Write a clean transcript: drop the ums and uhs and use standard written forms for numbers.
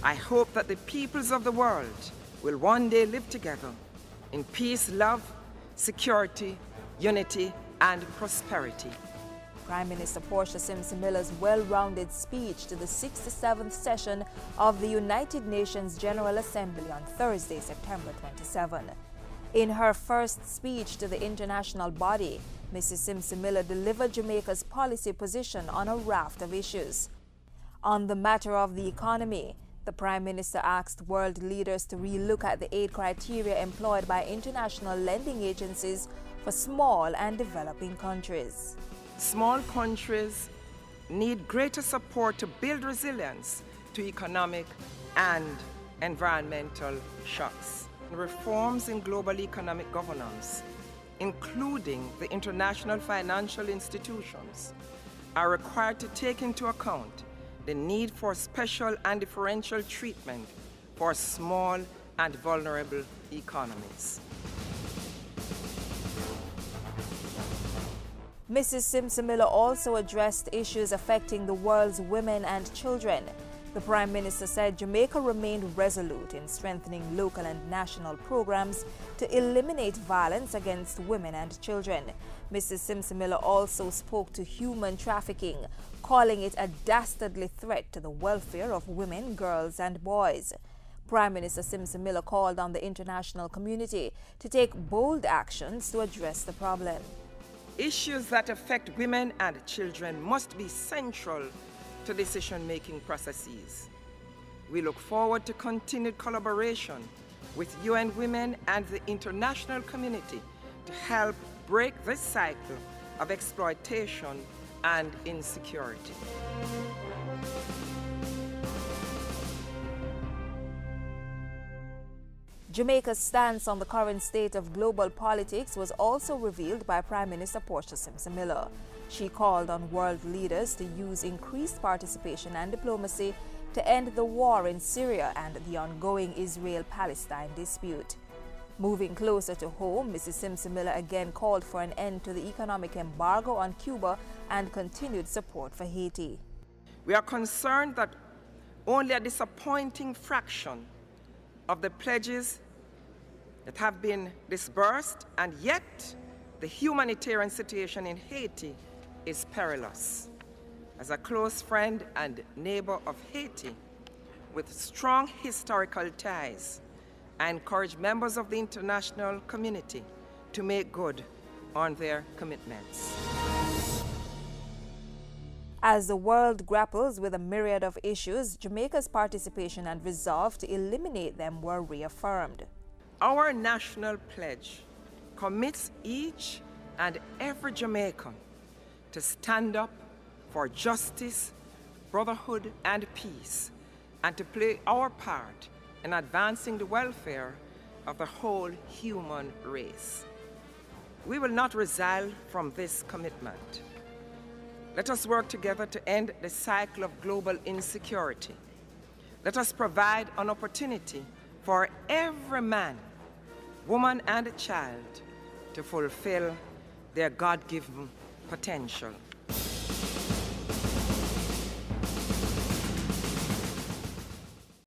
I hope that the peoples of the world will one day live together in peace, love, security, unity, and prosperity. Prime Minister Portia Simpson Miller's well-rounded speech to the 67th session of the United Nations General Assembly on Thursday, September 27. In her first speech to the international body, Mrs. Simpson Miller delivered Jamaica's policy position on a raft of issues. On the matter of the economy, the Prime Minister asked world leaders to relook at the aid criteria employed by international lending agencies for small and developing countries. Small countries need greater support to build resilience to economic and environmental shocks. Reforms in global economic governance, including the international financial institutions, are required to take into account the need for special and differential treatment for small and vulnerable economies. Mrs. Simpson Miller also addressed issues affecting the world's women and children. The Prime Minister said Jamaica remained resolute in strengthening local and national programs to eliminate violence against women and children. Mrs. Simpson Miller also spoke to human trafficking, calling it a dastardly threat to the welfare of women, girls, and boys. Prime Minister Simpson Miller called on the international community to take bold actions to address the problem. Issues that affect women and children must be central to decision-making processes. We look forward to continued collaboration with UN Women and the international community to help break this cycle of exploitation and insecurity. Jamaica's stance on the current state of global politics was also revealed by Prime Minister Portia Simpson Miller. She called on world leaders to use increased participation and diplomacy to end the war in Syria and the ongoing Israel-Palestine dispute. Moving closer to home, Mrs. Simpson Miller again called for an end to the economic embargo on Cuba and continued support for Haiti. We are concerned that only a disappointing fraction of the pledges that have been disbursed, and yet the humanitarian situation in Haiti is perilous. As a close friend and neighbor of Haiti with strong historical ties, I encourage members of the international community to make good on their commitments. As the world grapples with a myriad of issues, Jamaica's participation and resolve to eliminate them were reaffirmed. Our national pledge commits each and every Jamaican to stand up for justice, brotherhood, and peace, and to play our part in advancing the welfare of the whole human race. We will not resile from this commitment. Let us work together to end the cycle of global insecurity. Let us provide an opportunity for every man, woman, and child to fulfill their God-given potential.